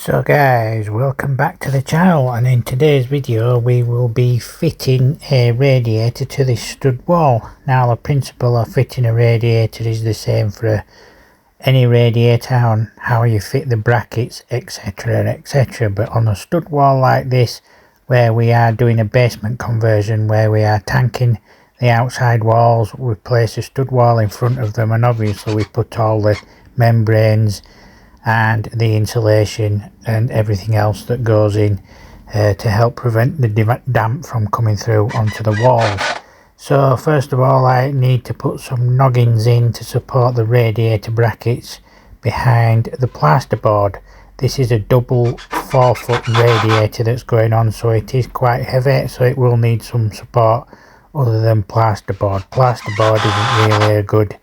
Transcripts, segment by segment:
So guys, welcome back to the channel, and in today's video we will be fitting a radiator to this stud wall. Now the principle of fitting a radiator is the same for any radiator on how you fit the brackets, etc, etc, but on a stud wall like this, where we are doing a basement conversion, where we are tanking the outside walls, we place a stud wall in front of them, and obviously we put all the membranes and the insulation and everything else that goes in to help prevent the damp from coming through onto the walls. So first of all, I need to put some noggins in to support the radiator brackets behind the plasterboard. This is a double 4-foot radiator that's going on, so it is quite heavy, so it will need some support other than plasterboard. Plasterboard isn't really a good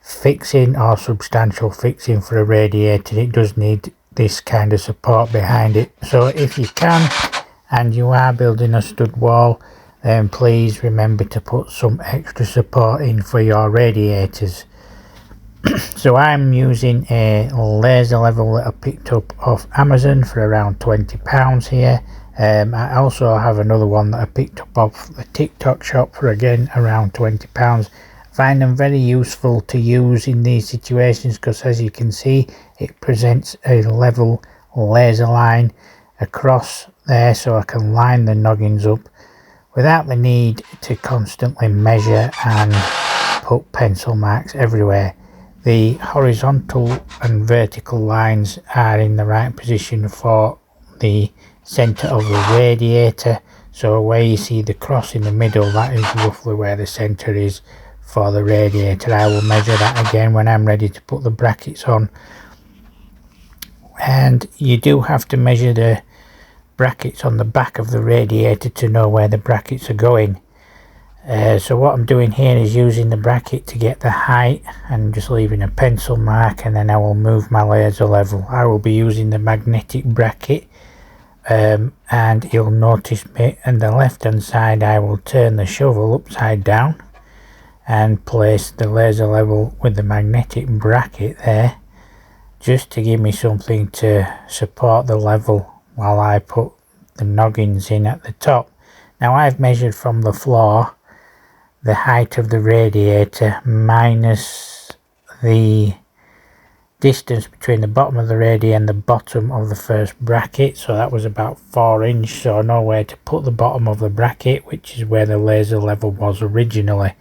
fixing or substantial fixing for a radiator. It does need this kind of support behind it. So if you can and you are building a stud wall, then please remember to put some extra support in for your radiators. So I'm using a laser level that I picked up off Amazon for around £20 here. I also have another one that I picked up off the TikTok shop for again around £20. Find them very useful to use in these situations because, as you can see, it presents a level laser line across there, so I can line the noggins up without the need to constantly measure and put pencil marks everywhere. The horizontal and vertical lines are in the right position for the center of the radiator, so where you see the cross in the middle, that is roughly where the center is for the radiator. I will measure that again when I'm ready to put the brackets on. And you do have to measure the brackets on the back of the radiator to know where the brackets are going. So what I'm doing here is using the bracket to get the height and just leaving a pencil mark, and then I will move my laser level. I will be using the magnetic bracket, and you'll notice me on the left hand side I will turn the shovel upside down and place the laser level with the magnetic bracket there, just to give me something to support the level while I put the noggins in at the top. Now I've measured from the floor the height of the radiator minus the distance between the bottom of the radiator and the bottom of the first bracket, so that was about 4 inches, so I know where to put the bottom of the bracket, which is where the laser level was originally.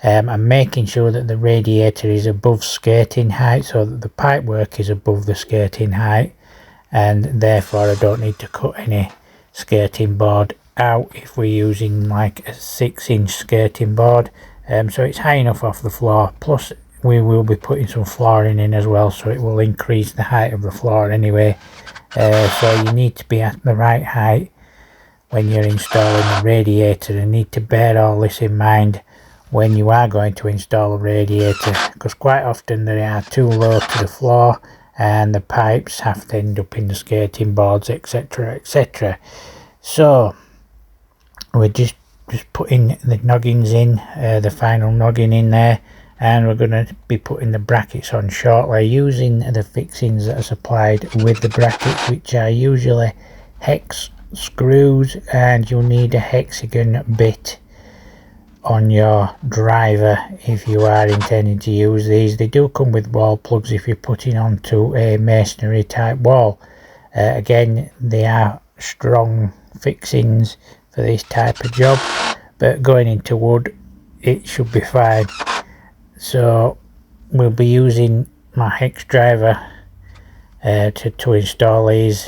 I'm making sure that the radiator is above skirting height, so that the pipe work is above the skirting height, and therefore I don't need to cut any skirting board out if we're using like a 6-inch skirting board. So it's high enough off the floor, plus we will be putting some flooring in as well, so it will increase the height of the floor anyway. So you need to be at the right height when you're installing a radiator, and need to bear all this in mind when you are going to install a radiator, because quite often they are too low to the floor and the pipes have to end up in the skirting boards, etc, etc. So we're just putting the noggins in, the final noggin in there, and we're going to be putting the brackets on shortly using the fixings that are supplied with the brackets, which are usually hex screws, and you'll need a hexagon bit on your driver if you are intending to use these. They do come with wall plugs if you're putting onto a masonry type wall. Again, they are strong fixings for this type of job, but going into wood it should be fine. So we'll be using my hex driver to install these.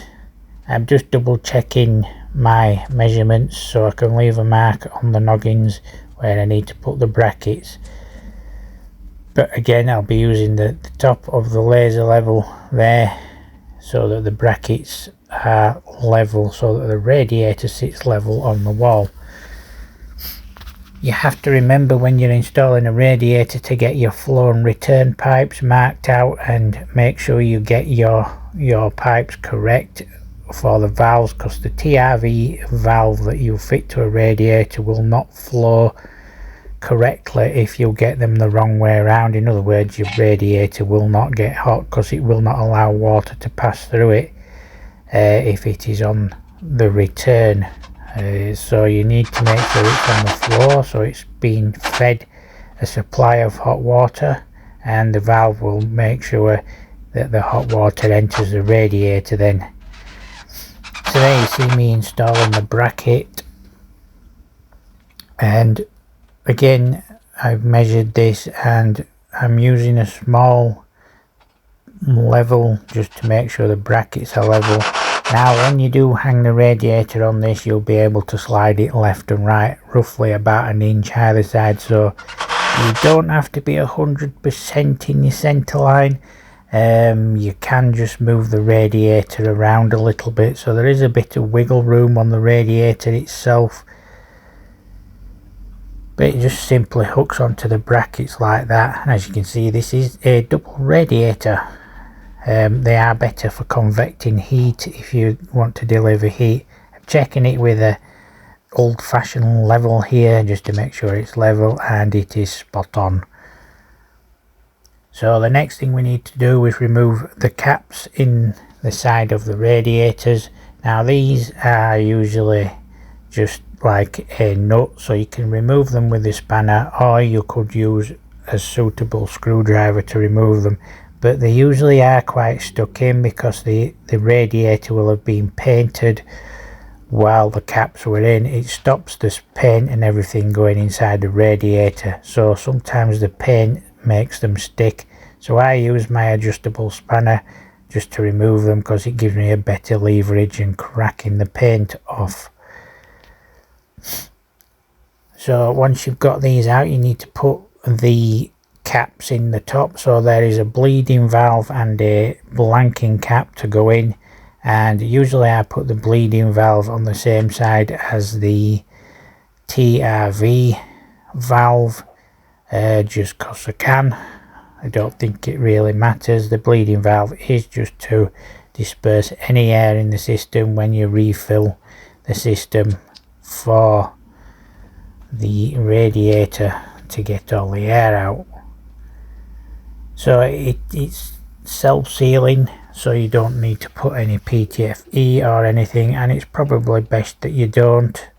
I'm just double checking my measurements so I can leave a mark on the noggins where I need to put the brackets. But again, I'll be using the top of the laser level there so that the brackets are level, so that the radiator sits level on the wall. You have to remember when you're installing a radiator to get your flow and return pipes marked out, and make sure you get your pipes correct for the valves, because the TRV valve that you fit to a radiator will not flow correctly if you get them the wrong way around. In other words, your radiator will not get hot because it will not allow water to pass through it. if it is on the return. So you need to make sure it's on the floor, so it's being fed a supply of hot water, and the valve will make sure that the hot water enters the radiator then. So there you see me installing the bracket, and again I've measured this and I'm using a small level just to make sure the brackets are level. Now when you do hang the radiator on this, you'll be able to slide it left and right roughly about an inch either side, so you don't have to be 100% in your center line. You can just move the radiator around a little bit, so there is a bit of wiggle room on the radiator itself, but it just simply hooks onto the brackets like that. And as you can see, this is a double radiator. They are better for convecting heat if you want to deliver heat. I'm checking it with a old-fashioned level here just to make sure it's level, and it is spot on. So the next thing we need to do is remove the caps in the side of the radiators. Now these are usually just like a nut, so you can remove them with a spanner, or you could use a suitable screwdriver to remove them, but they usually are quite stuck in because the radiator will have been painted while the caps were in. It stops this paint and everything going inside the radiator, so sometimes the paint makes them stick. So I use my adjustable spanner just to remove them because it gives me a better leverage in cracking the paint off. So once you've got these out, you need to put the caps in the top. So there is a bleeding valve and a blanking cap to go in, and usually I put the bleeding valve on the same side as the TRV valve, just because I can. I don't think it really matters. The bleeding valve is just to disperse any air in the system when you refill the system for the radiator to get all the air out. So it's self-sealing, so you don't need to put any PTFE or anything, and it's probably best that you don't,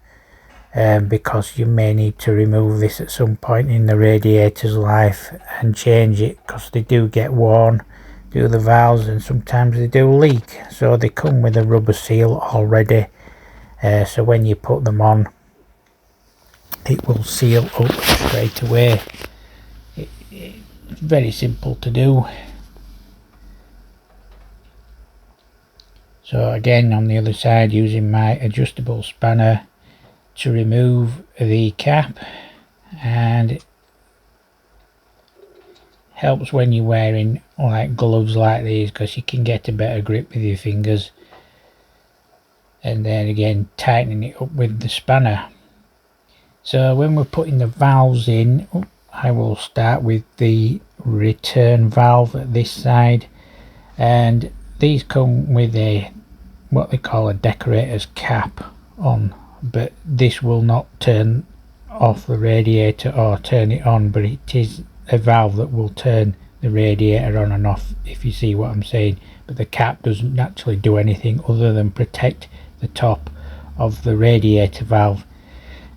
because you may need to remove this at some point in the radiator's life and change it, because they do get worn, do the valves, and sometimes they do leak. So they come with a rubber seal already, so when you put them on, it will seal up straight away. It's very simple to do. So again, on the other side, using my adjustable spanner to remove the cap, and it helps when you're wearing like gloves like these, because you can get a better grip with your fingers. And then again, tightening it up with the spanner. So when we're putting the valves in, I will start with the return valve at this side, and these come with a what they call a decorator's cap on, but this will not turn off the radiator or turn it on, but it is a valve that will turn the radiator on and off, if you see what I'm saying. But the cap doesn't actually do anything other than protect the top of the radiator valve.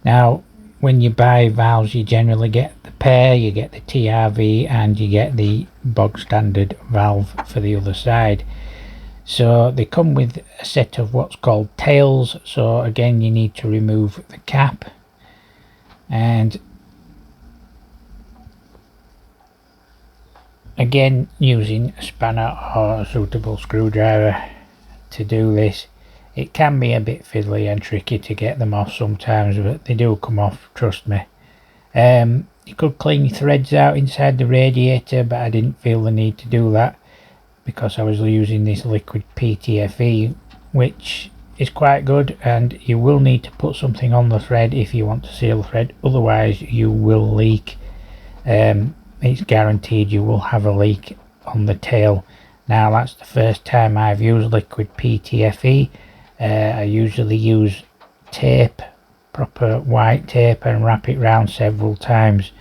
Now when you buy valves, you generally get the pair, you get the TRV and you get the bog standard valve for the other side. So they come with a set of what's called tails, so again you need to remove the cap, and again using a spanner or a suitable screwdriver to do this. It can be a bit fiddly and tricky to get them off sometimes, but they do come off, trust me. You could clean your threads out inside the radiator, but I didn't feel the need to do that because I was using this liquid PTFE, which is quite good, and you will need to put something on the thread if you want to seal the thread, otherwise you will leak. It's guaranteed you will have a leak on the tail. Now that's the first time I've used liquid PTFE. I usually use tape, proper white tape, and wrap it round several times,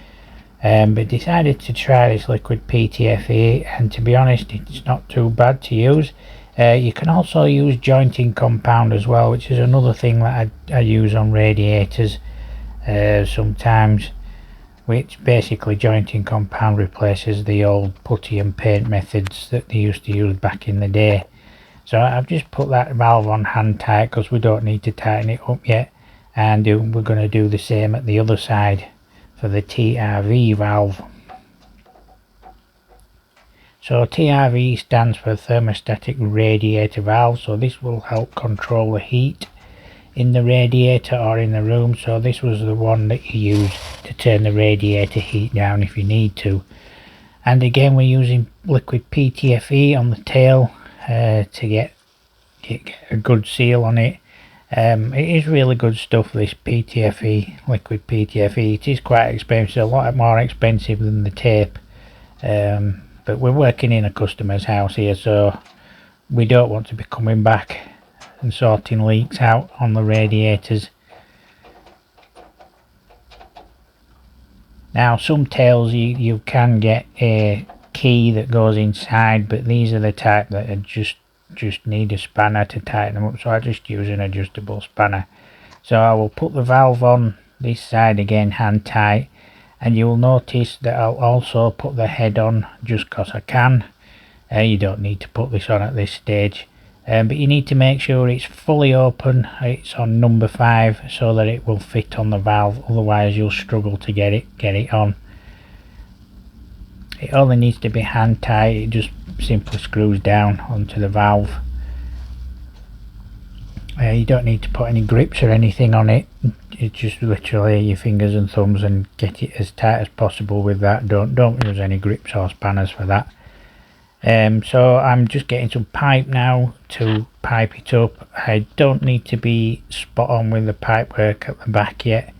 but decided to try this liquid PTFE, and to be honest it's not too bad to use. You can also use jointing compound as well, which is another thing that I use on radiators sometimes, which basically jointing compound replaces the old putty and paint methods that they used to use back in the day. So I've just put that valve on hand tight because we don't need to tighten it up yet, and we're going to do the same at the other side for the TRV valve. So TRV stands for thermostatic radiator valve, so this will help control the heat in the radiator or in the room. So this was the one that you use to turn the radiator heat down if you need to. And again, we're using liquid PTFE on the tail to get a good seal on it. It is really good stuff, this PTFE, liquid PTFE. It is quite expensive, a lot more expensive than the tape, but we're working in a customer's house here, so we don't want to be coming back and sorting leaks out on the radiators. Now some tails you can get a key that goes inside, but these are the type that are just need a spanner to tighten them up, so I just use an adjustable spanner. So I will put the valve on this side again hand tight, and you will notice that I'll also put the head on just because I can. You don't need to put this on at this stage, but you need to make sure it's fully open. It's on number 5 so that it will fit on the valve, otherwise you'll struggle to get it on. It only needs to be hand tight, it just simply screws down onto the valve. You don't need to put any grips or anything on it, it's just literally your fingers and thumbs and get it as tight as possible with that. Don't use any grips or spanners for that. So I'm just getting some pipe now to pipe it up. I don't need to be spot on with the pipe work at the back yet,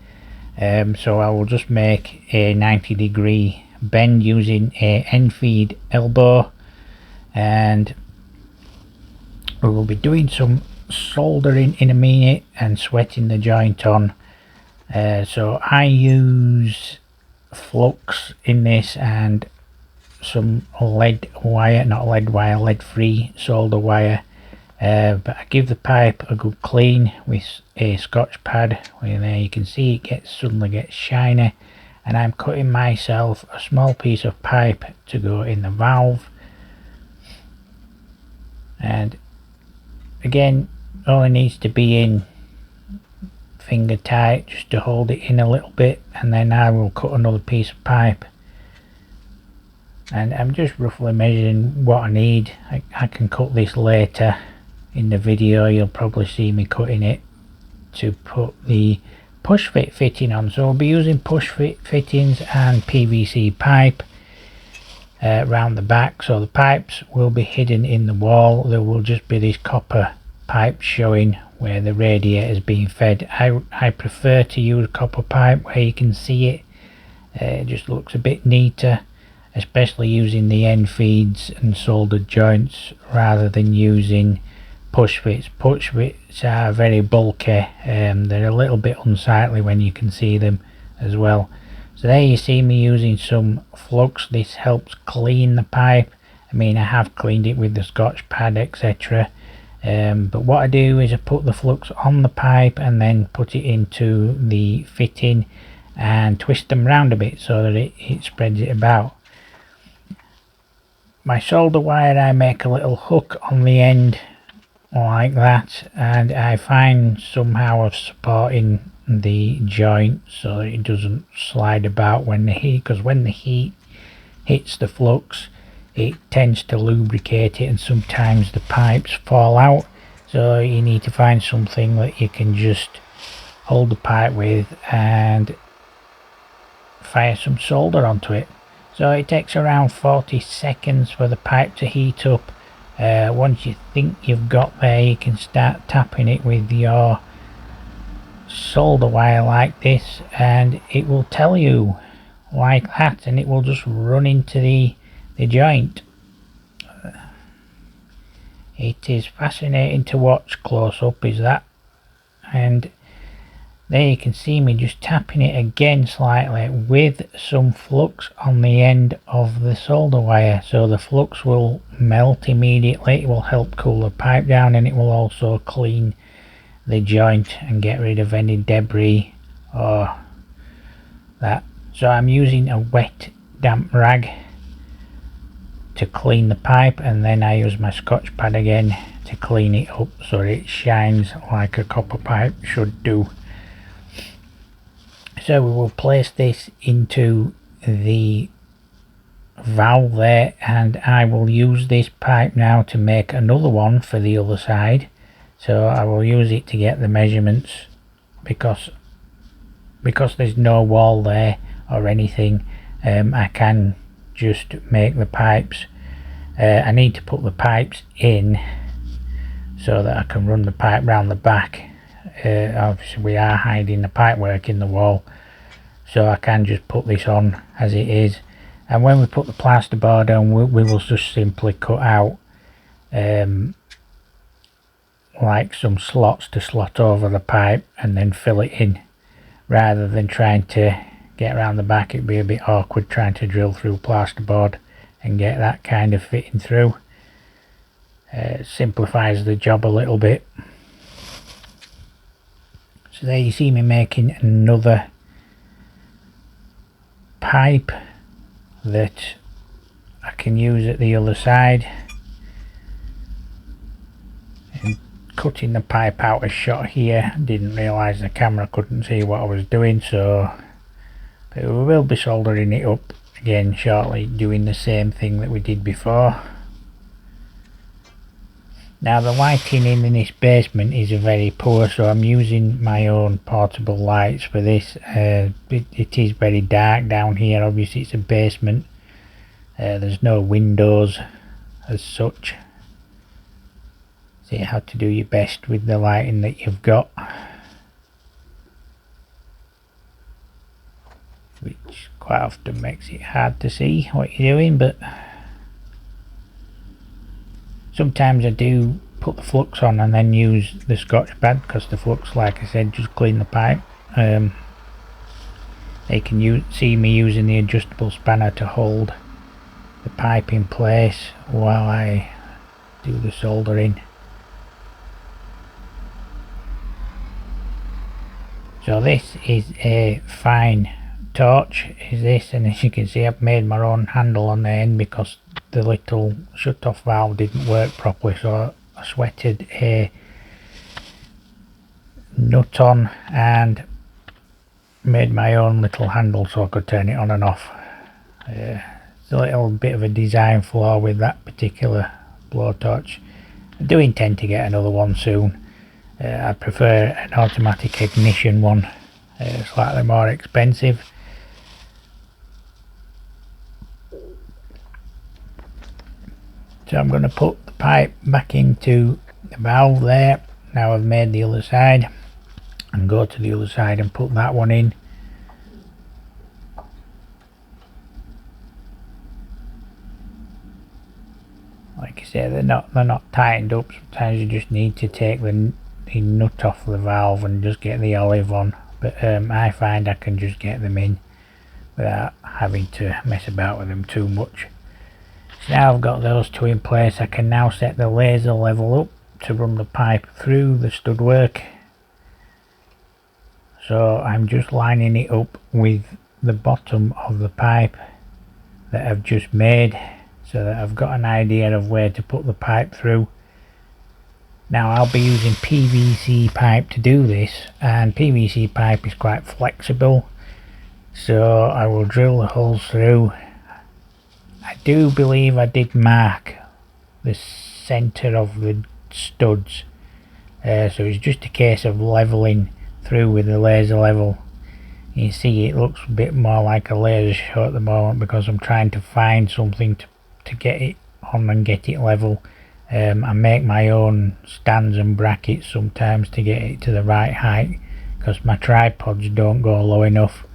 so I will just make a 90-degree bend using a end feed elbow, and we will be doing some soldering in a minute and sweating the joint on. So I use flux in this and some lead wire, not lead wire, lead free solder wire, but I give the pipe a good clean with a scotch pad. There you can see it suddenly gets shiny, and I'm cutting myself a small piece of pipe to go in the valve. And again, only needs to be in finger tight just to hold it in a little bit, and then I will cut another piece of pipe. And I'm just roughly measuring what I need. I can cut this later in the video, you'll probably see me cutting it to put the push fit fitting on. So we'll be using push fit fittings and PVC pipe around the back, so the pipes will be hidden in the wall. There will just be this copper pipe showing where the radiator is being fed. I prefer to use copper pipe where you can see it. It just looks a bit neater, especially using the end feeds and soldered joints rather than using push fits. Push fits are very bulky, they're a little bit unsightly when you can see them as well. So there you see me using some flux. This helps clean the pipe. I mean, I have cleaned it with the scotch pad, etc. But what I do is I put the flux on the pipe and then put it into the fitting and twist them round a bit so that it spreads it about. My solder wire, I make a little hook on the end like that, and I find somehow of supporting the joint so that it doesn't slide about when the heat, because when the heat hits the flux it tends to lubricate it and sometimes the pipes fall out, so you need to find something that you can just hold the pipe with and fire some solder onto it. So it takes around 40 seconds for the pipe to heat up. Once you think you've got there, you can start tapping it with your solder wire like this, and it will tell you like that, and it will just run into the joint. It is fascinating to watch close up, is that. And There you can see me just tapping it again slightly with some flux on the end of the solder wire, so the flux will melt immediately. It will help cool the pipe down, and it will also clean the joint and get rid of any debris or that. So I'm using a wet damp rag to clean the pipe, and then I use my Scotch pad again to clean it up so it shines like a copper pipe should do. So we will place this into the valve there, and I will use this pipe now to make another one for the other side. So I will use it to get the measurements, because there's no wall there or anything. I can just make the pipes. I need to put the pipes in so that I can run the pipe round the back. Obviously we are hiding the pipe work in the wall, so I can just put this on as it is, and when we put the plasterboard on, we will just simply cut out like some slots to slot over the pipe and then fill it in, rather than trying to get around the back. It'd be a bit awkward trying to drill through plasterboard and get that kind of fitting through. It simplifies the job a little bit. So there you see me making another pipe that I can use at the other side, and cutting the pipe out a shot here. Didn't realise the camera couldn't see what I was doing, so but we will be soldering it up again shortly, doing the same thing that we did before. Now the lighting in this basement is very poor, so I'm using my own portable lights for this. It is very dark down here. Obviously it's a basement. There's no windows as such, so you have to do your best with the lighting that you've got, which quite often makes it hard to see what you're doing. But sometimes I do put the flux on and then use the Scotch pad, because the flux, like I said, just clean the pipe. They can see me using the adjustable spanner to hold the pipe in place while I do the soldering. So this is a fine torch, is this, and as you can see I've made my own handle on the end because the little shut-off valve didn't work properly, so I sweated a nut on and made my own little handle so I could turn it on and off. It's a little bit of a design flaw with that particular blowtorch. I do intend to get another one soon. I prefer an automatic ignition one, slightly more expensive. So I'm going to put the pipe back into the valve there. Now I've made the other side, and go to the other side and put that one in. Like I say, they're not tightened up. Sometimes you just need to take the nut off the valve and just get the olive on, but I find I can just get them in without having to mess about with them too much. So now I've got those two in place, I can now set the laser level up to run the pipe through the stud work. So I'm just lining it up with the bottom of the pipe that I've just made, so that I've got an idea of where to put the pipe through. Now I'll be using PVC pipe to do this, and PVC pipe is quite flexible, so I will drill the holes through. I do believe I did mark the centre of the studs, so it's just a case of levelling through with the laser level. You see it looks a bit more like a laser show at the moment because I'm trying to find something to get it on and get it level. I make my own stands and brackets sometimes to get it to the right height, because my tripods don't go low enough.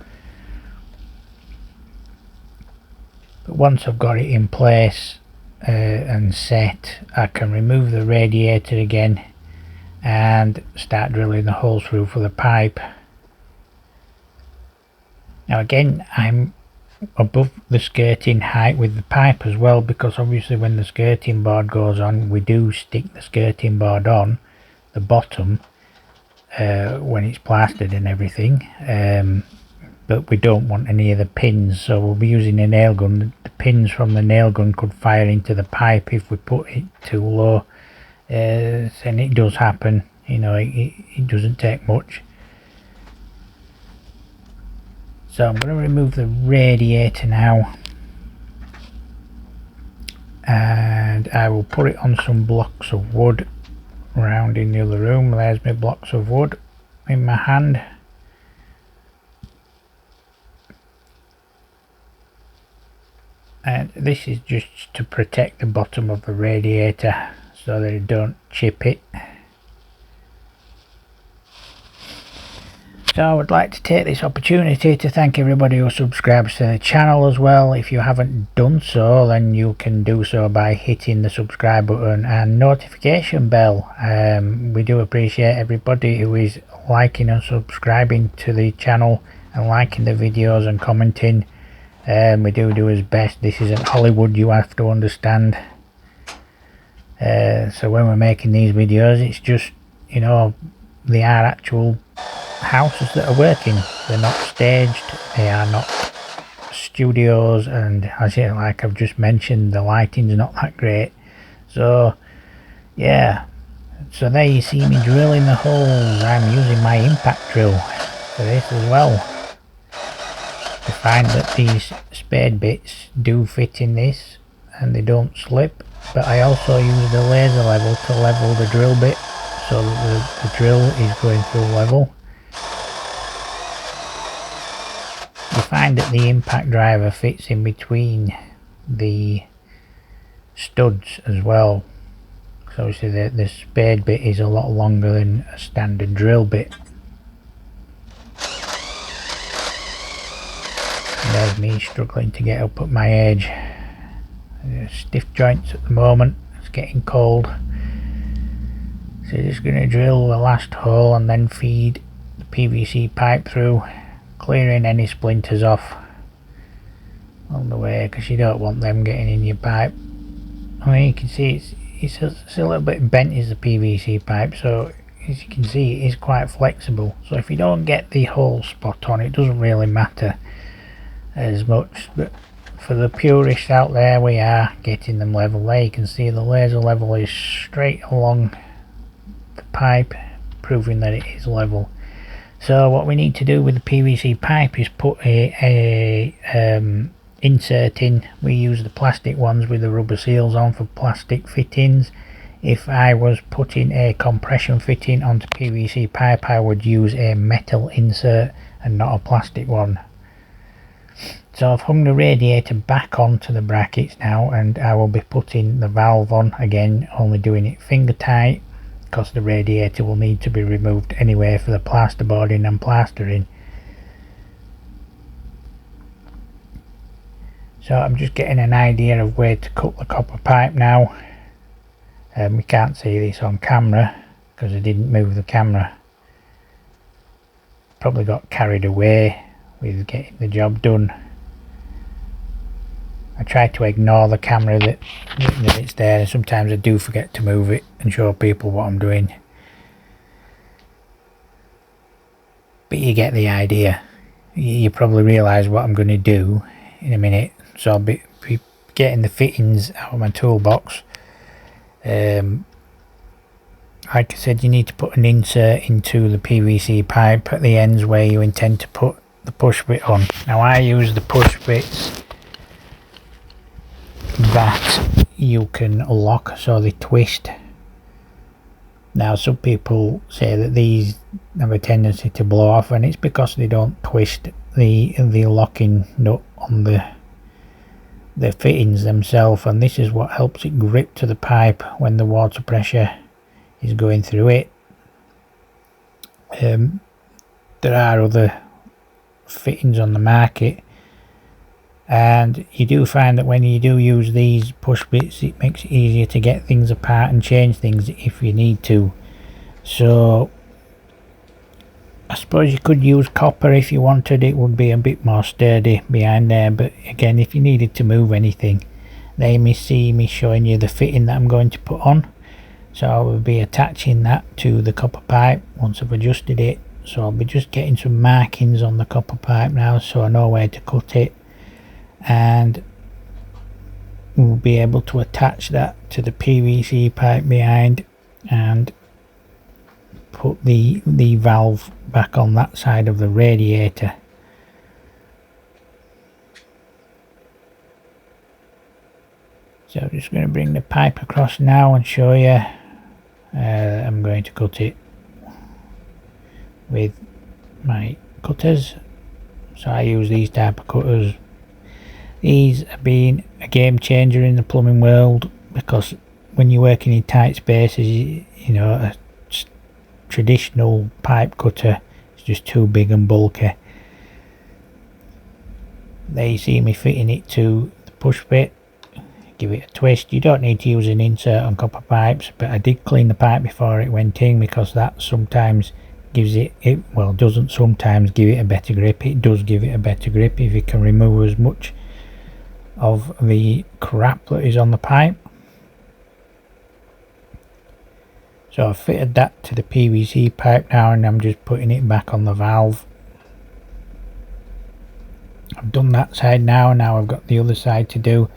But once I've got it in place and set, I can remove the radiator again and start drilling the holes through for the pipe. Now again, I'm above the skirting height with the pipe as well, because obviously when the skirting board goes on, we do stick the skirting board on the bottom when it's plastered and everything, but we don't want any of the pins, so we'll be using a nail gun. The pins from the nail gun could fire into the pipe if we put it too low, and it does happen, you know, it doesn't take much. So I'm going to remove the radiator now, and I will put it on some blocks of wood around in the other room. There's my blocks of wood in my hand. And this is just to protect the bottom of the radiator so that it don't chip it. So I would like to take this opportunity to thank everybody who subscribes to the channel as well. If you haven't done so, then you can do so by hitting the subscribe button and notification bell. We do appreciate everybody who is liking and subscribing to the channel and liking the videos and commenting. We do as best. This isn't Hollywood, you have to understand. So when we're making these videos, it's just, you know, they are actual houses that are working. They're not staged, they are not studios, and as you like I've just mentioned, the lighting's not that great. So yeah, so there you see me drilling the holes. I'm using my impact drill for this as well. I find that these spade bits do fit in this and they don't slip, but I also use the laser level to level the drill bit so that the drill is going through level. You find that the impact driver fits in between the studs as well, so obviously the spade bit is a lot longer than a standard drill bit. And there's me struggling to get up at my edge. Stiff joints at the moment, it's getting cold. So just going to drill the last hole and then feed the PVC pipe through, clearing any splinters off on the way, because you don't want them getting in your pipe. I mean, you can see it's a little bit bent is the PVC pipe, so as you can see it is quite flexible, so if you don't get the hole spot on, it doesn't really matter as much. But for the purists out there, we are getting them level. There you can see the laser level is straight along the pipe, proving that it is level. So what we need to do with the PVC pipe is put a insert in. We use the plastic ones with the rubber seals on for plastic fittings. If I was putting a compression fitting onto PVC pipe, I would use a metal insert and not a plastic one. So I've hung the radiator back onto the brackets now, and I will be putting the valve on again, only doing it finger tight, because the radiator will need to be removed anyway for the plasterboarding and plastering. So I'm just getting an idea of where to cut the copper pipe now. We can't see this on camera because I didn't move the camera. Probably got carried away with getting the job done. I try to ignore the camera that it's there, and sometimes I do forget to move it and show people what I'm doing. But you get the idea. You probably realise what I'm going to do in a minute. So I'll be getting the fittings out of my toolbox. Like I said, you need to put an insert into the PVC pipe at the ends where you intend to put the push bit on. Now I use the push bits that you can lock so they twist. Now some people say that these have a tendency to blow off, and it's because they don't twist the locking nut on the fittings themselves, and this is what helps it grip to the pipe when the water pressure is going through it. There are other fittings on the market, and you do find that when you do use these push bits, it makes it easier to get things apart and change things if you need to. So I suppose you could use copper if you wanted, it would be a bit more sturdy behind there, but again, if you needed to move anything, there you see me showing you the fitting that I'm going to put on. So I will be attaching that to the copper pipe once I've adjusted it. So I'll be just getting some markings on the copper pipe now so I know where to cut it, and we'll be able to attach that to the PVC pipe behind and put the valve back on that side of the radiator. So I'm just going to bring the pipe across now and show you. I'm going to cut it with my cutters. So I use these type of cutters. These have been a game changer in the plumbing world, because when you're working in tight spaces, you know, a traditional pipe cutter is just too big and bulky. There you see me fitting it to the push bit. Give it a twist. You don't need to use an insert on copper pipes, but I did clean the pipe before it went in, because that sometimes gives it well, doesn't sometimes give it a better grip. It does give it a better grip if you can remove as much of the crap that is on the pipe. So I've fitted that to the PVC pipe now, and I'm just putting it back on the valve. I've done that side now I've got the other side to do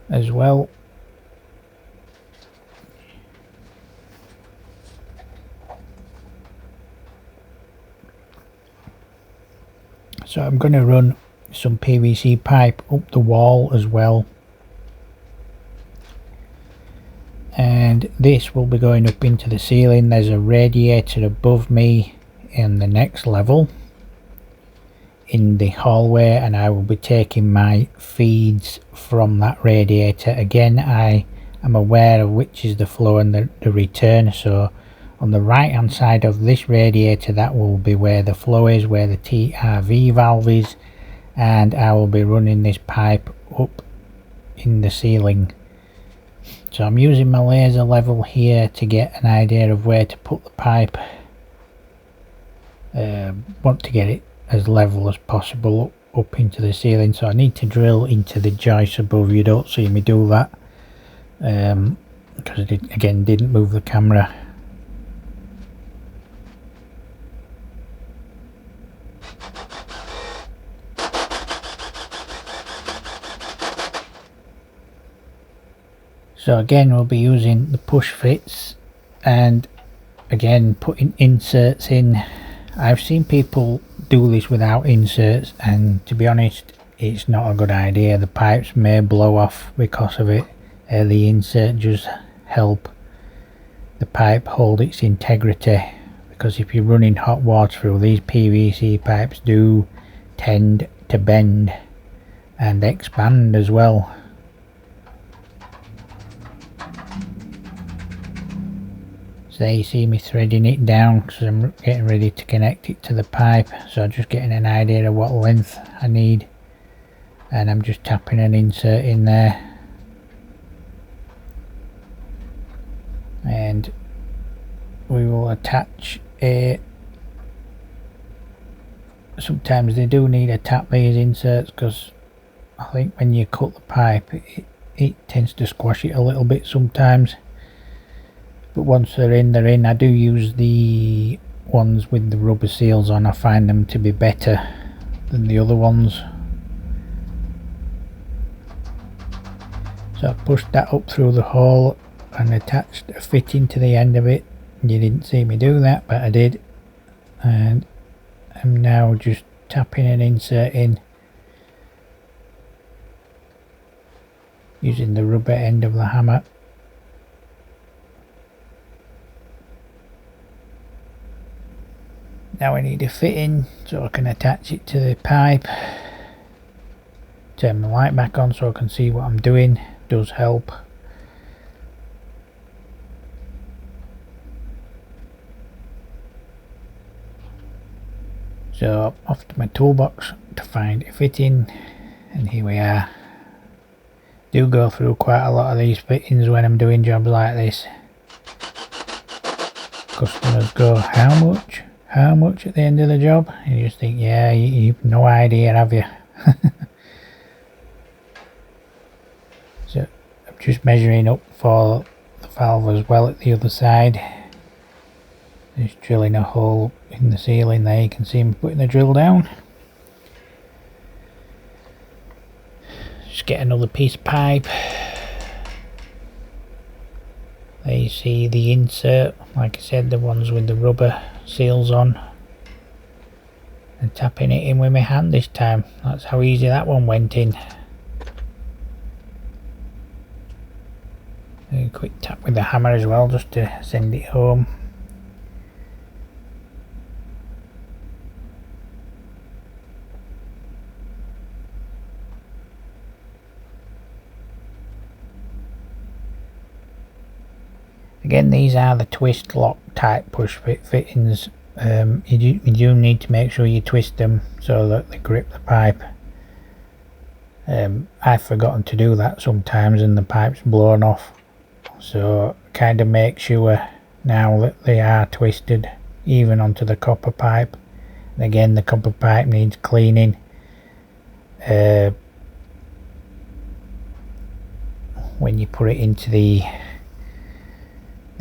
as well. So I'm going to run some PVC pipe up the wall as well, and this will be going up into the ceiling. There's a radiator above me in the next level in the hallway, and I will be taking my feeds from that radiator. Again, I am aware of which is the flow and the return. So on the right hand side of this radiator, that will be where the flow is, where the TRV valve is, and I will be running this pipe up in the ceiling. So I'm using my laser level here to get an idea of where to put the pipe. Want to get it as level as possible up into the ceiling, so I need to drill into the joist above. You don't see me do that because I didn't move the camera. So again, we'll be using the push fits and again putting inserts in. I've seen people do this without inserts, and to be honest, it's not a good idea. The pipes may blow off because of it. The insert just help the pipe hold its integrity, because if you're running hot water through, these PVC pipes do tend to bend and expand as well. So there you see me threading it down because I'm getting ready to connect it to the pipe. So I'm just getting an idea of what length I need, and I'm just tapping an insert in there, and we will attach a, sometimes they do need to tap these inserts, because I think when you cut the pipe it tends to squash it a little bit sometimes, but once they're in. I do use the ones with the rubber seals on. I find them to be better than the other ones. So I pushed that up through the hole and attached a fitting to the end of it. You didn't see me do that, but I did, and I'm now just tapping an insert in using the rubber end of the hammer. Now I need a fitting so I can attach it to the pipe. Turn the light back on so I can see what I'm doing. It does help. So off to my toolbox to find a fitting, and here we are. Do go through quite a lot of these fittings when I'm doing jobs like this. Customers go, how much? how much at the end of the job? You just think, yeah, you've no idea, have you? So I'm just measuring up for the valve as well at the other side. Just drilling a hole in the ceiling there. You can see me putting the drill down. Just get another piece of pipe. There you see the insert, like I said, the ones with the rubber seals on. And tapping it in with my hand this time. That's how easy that one went in. A quick tap with the hammer as well, just to send it home. Again, these are the twist lock type push fit fittings. You do need to make sure you twist them so that they grip the pipe. I've forgotten to do that sometimes and the pipe's blown off, so kind of make sure now that they are twisted even onto the copper pipe. And again, the copper pipe needs cleaning. When you put it into the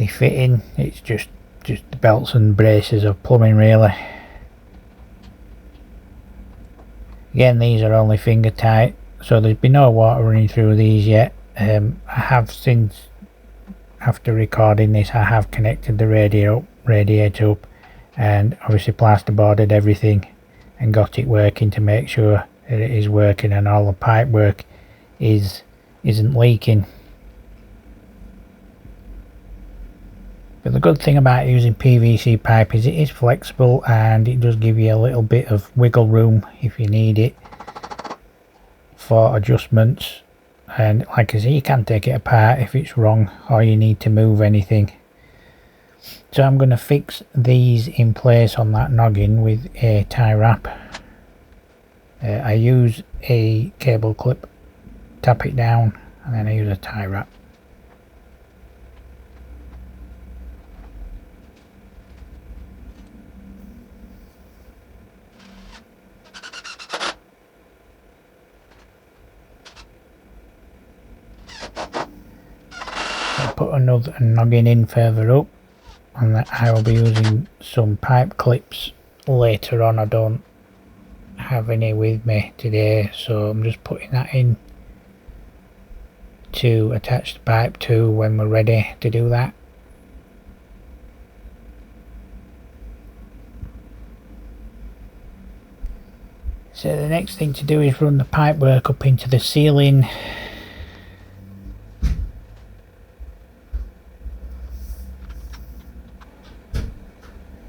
fitting, it's just the belts and braces of plumbing really. Again, these are only finger tight, so there's been no water running through these yet. I have since, after recording this, I have connected the radiator up and obviously plasterboarded everything and got it working to make sure that it is working and all the pipe work isn't leaking. But the good thing about using PVC pipe is it is flexible and it does give you a little bit of wiggle room if you need it for adjustments. And like I say, you can take it apart if it's wrong or you need to move anything. So I'm going to fix these in place on that noggin with a tie wrap. I use a cable clip, tap it down, and then I use a tie wrap. Put another noggin in further up, and that I will be using some pipe clips later on. I don't have any with me today, so I'm just putting that in to attach the pipe to when we're ready to do that. So the next thing to do is run the pipe work up into the ceiling.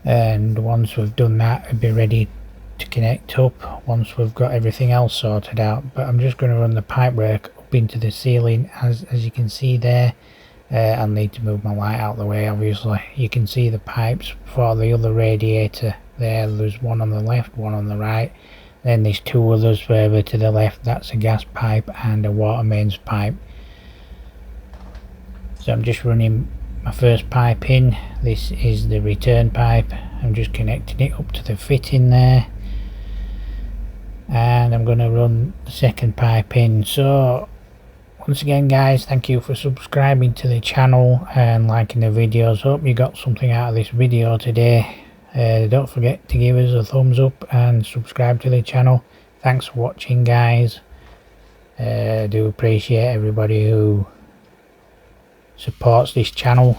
And once we've done that, we'll be ready to connect up once we've got everything else sorted out. But I'm just going to run the pipe work up into the ceiling. As you can see there, I'll need to move my light out of the way. Obviously you can see the pipes for the other radiator there. There's one on the left, one on the right, then there's two others further to the left. That's a gas pipe and a water mains pipe. So I'm just running my first pipe in. This is the return pipe. I'm just connecting it up to the fitting there, and I'm going to run the second pipe in. So once again guys, thank you for subscribing to the channel and liking the videos. Hope you got something out of this video today. Don't forget to give us a thumbs up and subscribe to the channel. Thanks for watching guys. Do appreciate everybody who supports this channel.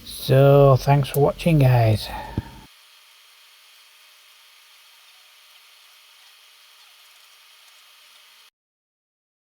So thanks for watching guys.